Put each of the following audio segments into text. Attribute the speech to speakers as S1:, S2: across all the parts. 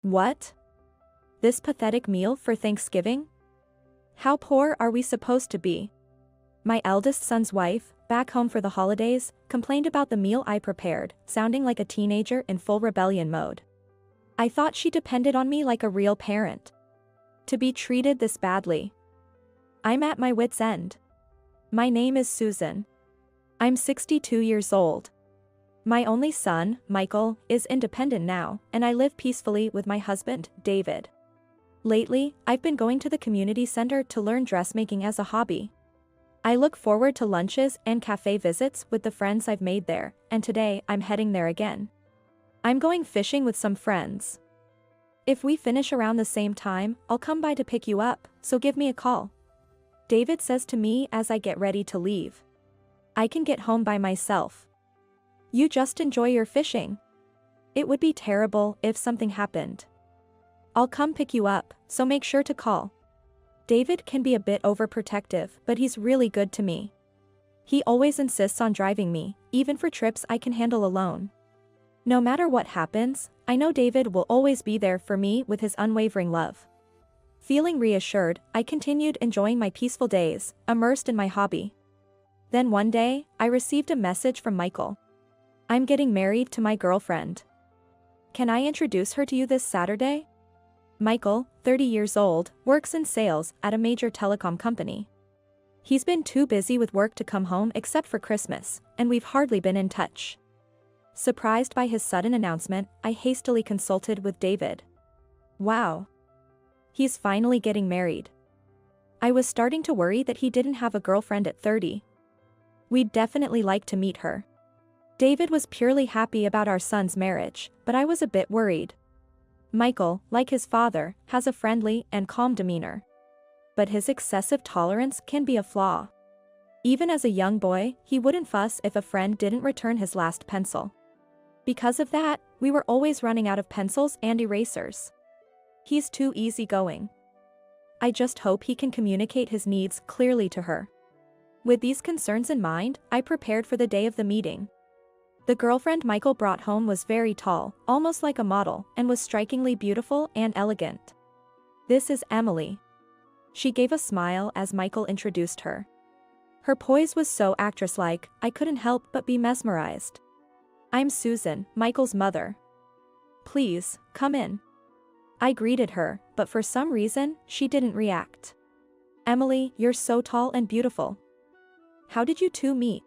S1: What? This pathetic meal for Thanksgiving? How poor are we supposed to be? My eldest son's wife, back home for the holidays, complained about the meal I prepared, sounding like a teenager in full rebellion mode. I thought she depended on me like a real parent. To be treated this badly. I'm at my wit's end. My name is Susan. I'm 62 years old. My only son, Michael, is independent now, and I live peacefully with my husband, David. Lately, I've been going to the community center to learn dressmaking as a hobby. I look forward to lunches and cafe visits with the friends I've made there, and today I'm heading there again. I'm going fishing with some friends. If we finish around the same time, I'll come by to pick you up, so give me a call. David says to me as I get ready to leave. I can get home by myself. You just enjoy your fishing. It would be terrible if something happened. I'll come pick you up, so make sure to call. David can be a bit overprotective, but he's really good to me. He always insists on driving me, even for trips I can handle alone. No matter what happens, I know David will always be there for me with his unwavering love. Feeling reassured, I continued enjoying my peaceful days, immersed in my hobby. Then one day, I received a message from Michael. I'm getting married to my girlfriend. Can I introduce her to you this Saturday? Michael, 30 years old, works in sales at a major telecom company. He's been too busy with work to come home except for Christmas, and we've hardly been in touch. Surprised by his sudden announcement, I hastily consulted with David. Wow. He's finally getting married. I was starting to worry that he didn't have a girlfriend at 30. We'd definitely like to meet her. David was purely happy about our son's marriage, but I was a bit worried. Michael, like his father, has a friendly and calm demeanor. But his excessive tolerance can be a flaw. Even as a young boy, he wouldn't fuss if a friend didn't return his last pencil. Because of that, we were always running out of pencils and erasers. He's too easygoing. I just hope he can communicate his needs clearly to her. With these concerns in mind, I prepared for the day of the meeting. The girlfriend Michael brought home was very tall, almost like a model, and was strikingly beautiful and elegant. This is Emily. She gave a smile as Michael introduced her. Her poise was so actress-like, I couldn't help but be mesmerized. I'm Susan, Michael's mother. Please, come in. I greeted her, but for some reason, she didn't react. Emily, you're so tall and beautiful. How did you two meet?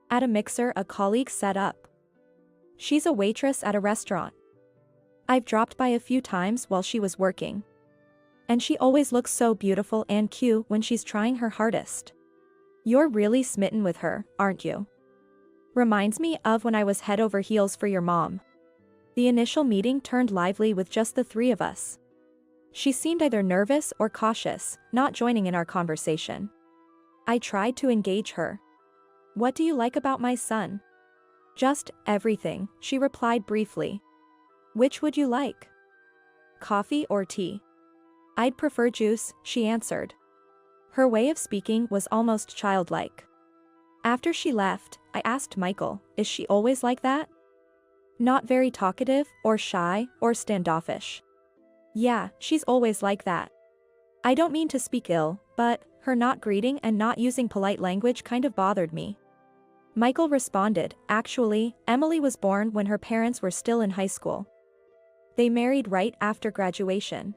S1: At a mixer a colleague set up. She's a waitress at a restaurant. I've dropped by a few times while she was working. And she always looks so beautiful and cute when she's trying her hardest. You're really smitten with her, aren't you? Reminds me of when I was head over heels for your mom. The initial meeting turned lively with just the three of us. She seemed either nervous or cautious, not joining in our conversation. I tried to engage her. What do you like about my son? Just everything, she replied briefly. Which would you like? Coffee or tea? I'd prefer juice, she answered. Her way of speaking was almost childlike. After she left, I asked Michael, is she always like that? Not very talkative, or shy, or standoffish. Yeah, she's always like that. I don't mean to speak ill, but her not greeting and not using polite language kind of bothered me. Michael responded, actually, Emily was born when her parents were still in high school. They married right after graduation.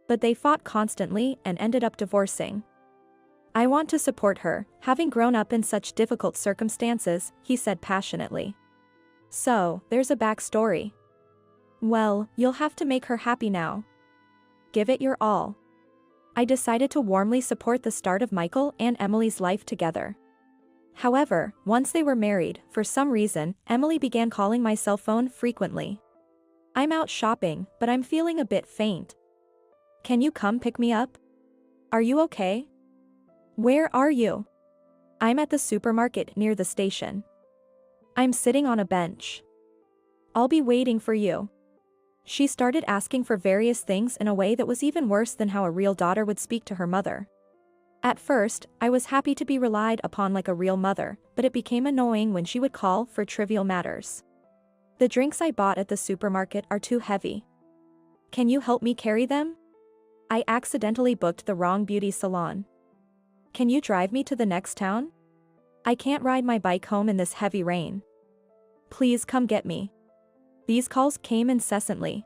S1: But they fought constantly and ended up divorcing. I want to support her, having grown up in such difficult circumstances, he said passionately. So, there's a backstory. Well, you'll have to make her happy now. Give it your all. I decided to warmly support the start of Michael and Emily's life together. However, once they were married, for some reason, Emily began calling my cell phone frequently. I'm out shopping, but I'm feeling a bit faint. Can you come pick me up? Are you okay? Where are you? I'm at the supermarket near the station. I'm sitting on a bench. I'll be waiting for you. She started asking for various things in a way that was even worse than how a real daughter would speak to her mother. At first, I was happy to be relied upon like a real mother, but it became annoying when she would call for trivial matters. The drinks I bought at the supermarket are too heavy. Can you help me carry them? I accidentally booked the wrong beauty salon. Can you drive me to the next town? I can't ride my bike home in this heavy rain. Please come get me. These calls came incessantly.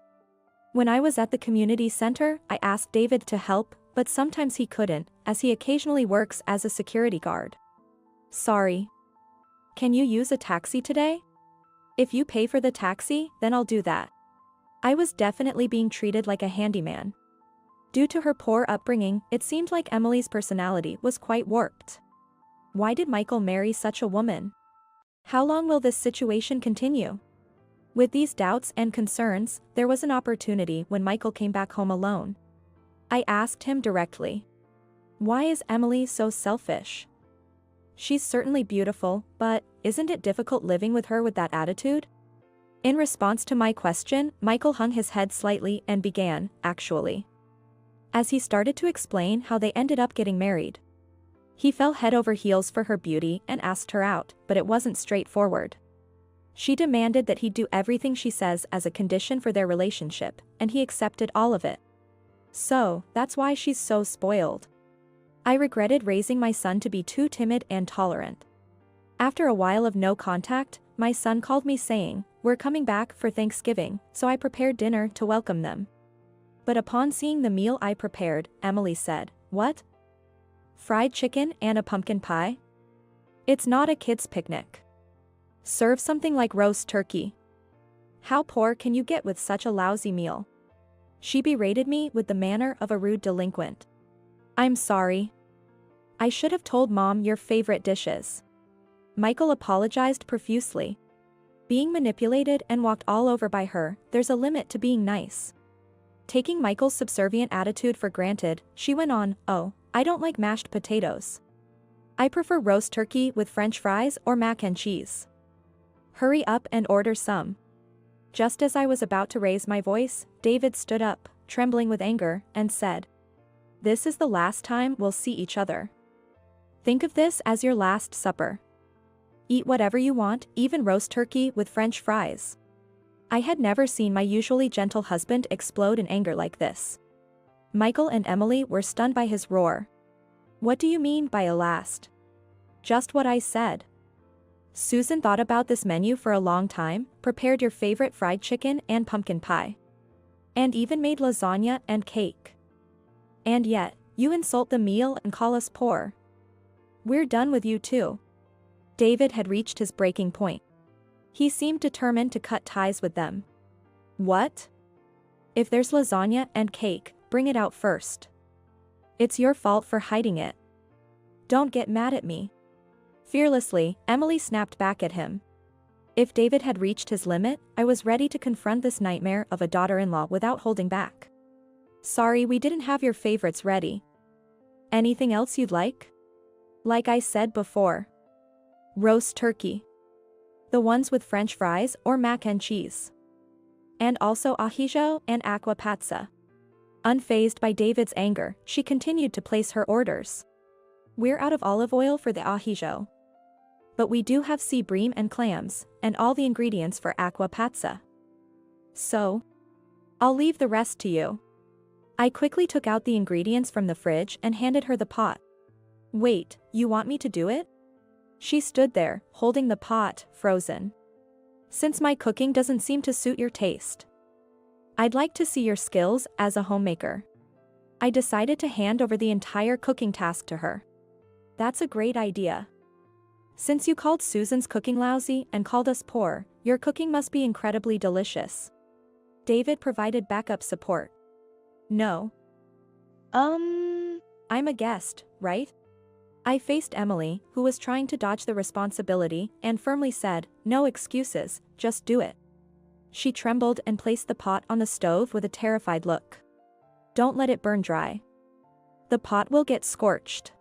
S1: When I was at the community center, I asked David to help, but sometimes he couldn't, as he occasionally works as a security guard. Sorry. Can you use a taxi today? If you pay for the taxi, then I'll do that. I was definitely being treated like a handyman. Due to her poor upbringing, it seemed like Emily's personality was quite warped. Why did Michael marry such a woman? How long will this situation continue? With these doubts and concerns, there was an opportunity when Michael came back home alone. I asked him directly. Why is Emily so selfish? She's certainly beautiful, but isn't it difficult living with her with that attitude? In response to my question, Michael hung his head slightly and began, actually. As he started to explain how they ended up getting married. He fell head over heels for her beauty and asked her out, but it wasn't straightforward. She demanded that he do everything she says as a condition for their relationship, and he accepted all of it. So, that's why she's so spoiled. I regretted raising my son to be too timid and tolerant. After a while of no contact, my son called me saying, "We're coming back for Thanksgiving," so I prepared dinner to welcome them. But upon seeing the meal I prepared, Emily said, "What? Fried chicken and a pumpkin pie? It's not a kid's picnic. Serve something like roast turkey. How poor can you get with such a lousy meal?" She berated me with the manner of a rude delinquent. I'm sorry. I should have told Mom your favorite dishes. Michael apologized profusely. Being manipulated and walked all over by her, there's a limit to being nice. Taking Michael's subservient attitude for granted, she went on, "Oh, I don't like mashed potatoes. I prefer roast turkey with French fries or mac and cheese. Hurry up and order some." Just as I was about to raise my voice, David stood up, trembling with anger, and said, "This is the last time we'll see each other. Think of this as your last supper. Eat whatever you want, even roast turkey with French fries." I had never seen my usually gentle husband explode in anger like this. Michael and Emily were stunned by his roar. "What do you mean by a last?" "Just what I said. Susan thought about this menu for a long time, prepared your favorite fried chicken and pumpkin pie. And even made lasagna and cake. And yet, you insult the meal and call us poor. We're done with you too." David had reached his breaking point. He seemed determined to cut ties with them. "What? If there's lasagna and cake, bring it out first. It's your fault for hiding it. Don't get mad at me." Fearlessly, Emily snapped back at him. If David had reached his limit, I was ready to confront this nightmare of a daughter-in-law without holding back. "Sorry, we didn't have your favorites ready. Anything else you'd like?" "Like I said before. Roast turkey. The ones with French fries or mac and cheese. And also ahijo and aqua pazza." Unfazed by David's anger, she continued to place her orders. "We're out of olive oil for the ahijo. But we do have sea bream and clams, and all the ingredients for aqua pazza. So, I'll leave the rest to you." I quickly took out the ingredients from the fridge and handed her the pot. "Wait, you want me to do it?" She stood there, holding the pot, frozen. "Since my cooking doesn't seem to suit your taste, I'd like to see your skills as a homemaker." I decided to hand over the entire cooking task to her. "That's a great idea. Since you called Susan's cooking lousy and called us poor, your cooking must be incredibly delicious." David provided backup support. "No. I'm a guest, right?" I faced Emily, who was trying to dodge the responsibility, and firmly said, "No excuses, just do it." She trembled and placed the pot on the stove with a terrified look. "Don't let it burn dry. The pot will get scorched.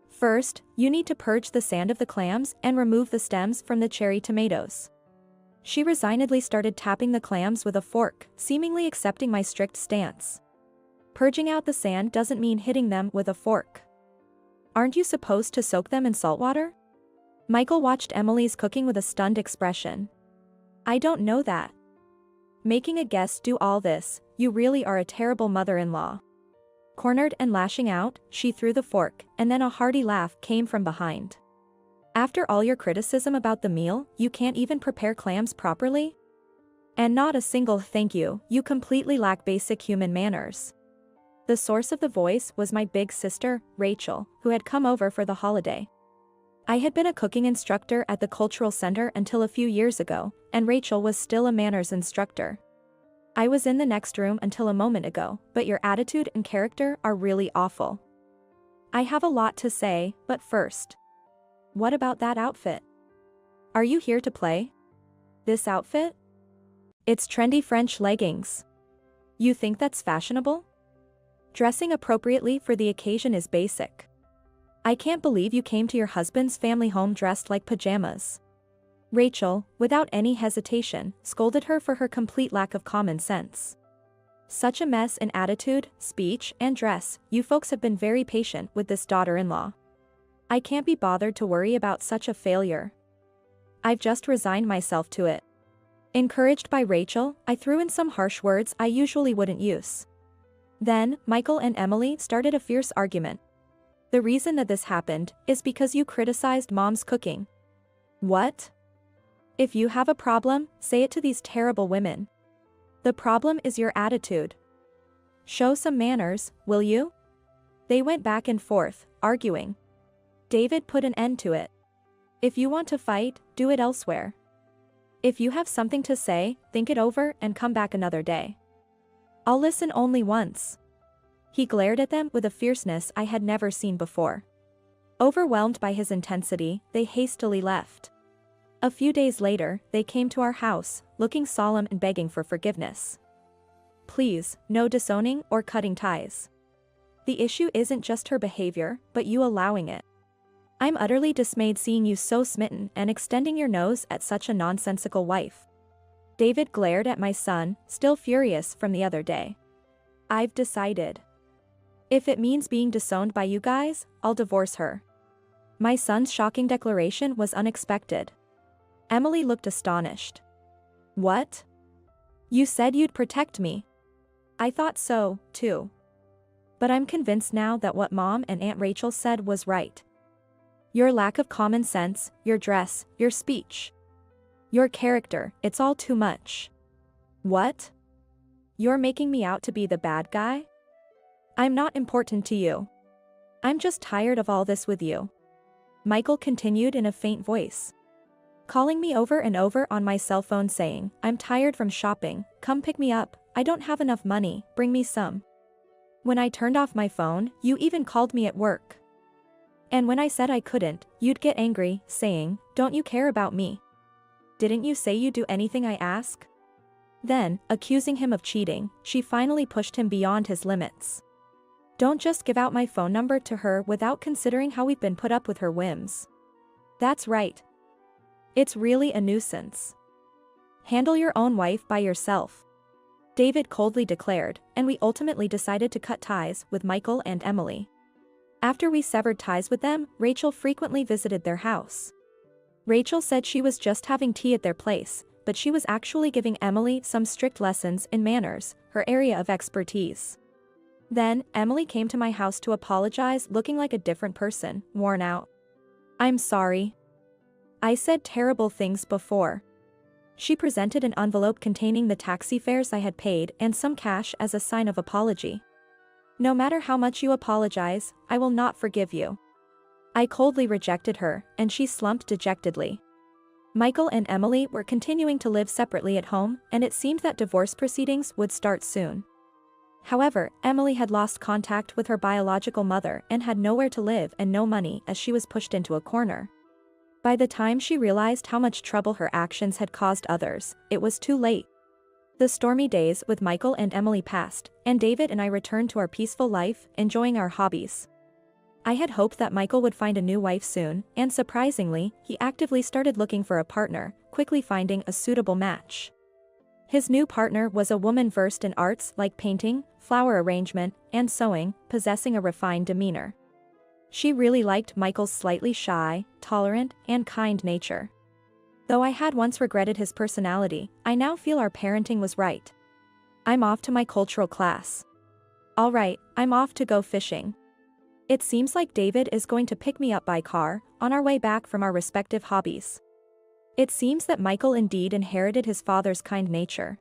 S1: First, you need to purge the sand of the clams and remove the stems from the cherry tomatoes." She resignedly started tapping the clams with a fork, seemingly accepting my strict stance. Purging out the sand doesn't mean hitting them with a fork. Aren't you supposed to soak them in salt water? Michael watched Emily's cooking with a stunned expression. "I don't know that. Making a guest do all this, you really are a terrible mother-in-law. Cornered and lashing out, she threw the fork, and then a hearty laugh came from behind. After all your criticism about the meal, you can't even prepare clams properly? And not a single thank you, you completely lack basic human manners. The source of the voice was my big sister, Rachel, who had come over for the holiday. I had been a cooking instructor at the cultural center until a few years ago, and Rachel was still a manners instructor. I was in the next room until a moment ago, but your attitude and character are really awful. I have a lot to say, but first. What about that outfit? Are you here to play? This outfit? It's trendy French leggings. You think that's fashionable? Dressing appropriately for the occasion is basic. I can't believe you came to your husband's family home dressed like pajamas. Rachel, without any hesitation, scolded her for her complete lack of common sense. Such a mess in attitude, speech, and dress, you folks have been very patient with this daughter-in-law. I can't be bothered to worry about such a failure. I've just resigned myself to it. Encouraged by Rachel, I threw in some harsh words I usually wouldn't use. Then, Michael and Emily started a fierce argument. The reason that this happened is because you criticized Mom's cooking. What? If you have a problem, say it to these terrible women. The problem is your attitude. Show some manners, will you? They went back and forth, arguing. David put an end to it. If you want to fight, do it elsewhere. If you have something to say, think it over and come back another day. I'll listen only once. He glared at them with a fierceness I had never seen before. Overwhelmed by his intensity, they hastily left. A few days later, they came to our house, looking solemn and begging for forgiveness. Please, no disowning or cutting ties. The issue isn't just her behavior, but you allowing it. I'm utterly dismayed seeing you so smitten and extending your nose at such a nonsensical wife. David glared at my son, still furious from the other day. I've decided. If it means being disowned by you guys, I'll divorce her. My son's shocking declaration was unexpected. Emily looked astonished. What? You said you'd protect me. I thought so, too. But I'm convinced now that what Mom and Aunt Rachel said was right. Your lack of common sense, your dress, your speech. Your character, it's all too much. What? You're making me out to be the bad guy? I'm not important to you. I'm just tired of all this with you. Michael continued in a faint voice. Calling me over and over on my cell phone saying, I'm tired from shopping, come pick me up, I don't have enough money, bring me some. When I turned off my phone, you even called me at work. And when I said I couldn't, you'd get angry, saying, don't you care about me? Didn't you say you'd do anything I ask? Then, accusing him of cheating, she finally pushed him beyond his limits. Don't just give out my phone number to her without considering how we've been put up with her whims. That's right. It's really a nuisance. Handle your own wife by yourself. David coldly declared, and we ultimately decided to cut ties with Michael and Emily. After we severed ties with them, Rachel frequently visited their house. Rachel said she was just having tea at their place, but she was actually giving Emily some strict lessons in manners, her area of expertise. Then, Emily came to my house to apologize, looking like a different person, worn out. I'm sorry. I said terrible things before. She presented an envelope containing the taxi fares I had paid and some cash as a sign of apology. No matter how much you apologize, I will not forgive you. I coldly rejected her, and she slumped dejectedly. Michael and Emily were continuing to live separately at home, and it seemed that divorce proceedings would start soon. However, Emily had lost contact with her biological mother and had nowhere to live and no money as she was pushed into a corner. By the time she realized how much trouble her actions had caused others, it was too late. The stormy days with Michael and Emily passed, and David and I returned to our peaceful life, enjoying our hobbies. I had hoped that Michael would find a new wife soon, and surprisingly, he actively started looking for a partner, quickly finding a suitable match. His new partner was a woman versed in arts like painting, flower arrangement, and sewing, possessing a refined demeanor. She really liked Michael's slightly shy, tolerant, and kind nature. Though I had once regretted his personality, I now feel our parenting was right. I'm off to my cultural class. Alright, I'm off to go fishing. It seems like David is going to pick me up by car, on our way back from our respective hobbies. It seems that Michael indeed inherited his father's kind nature.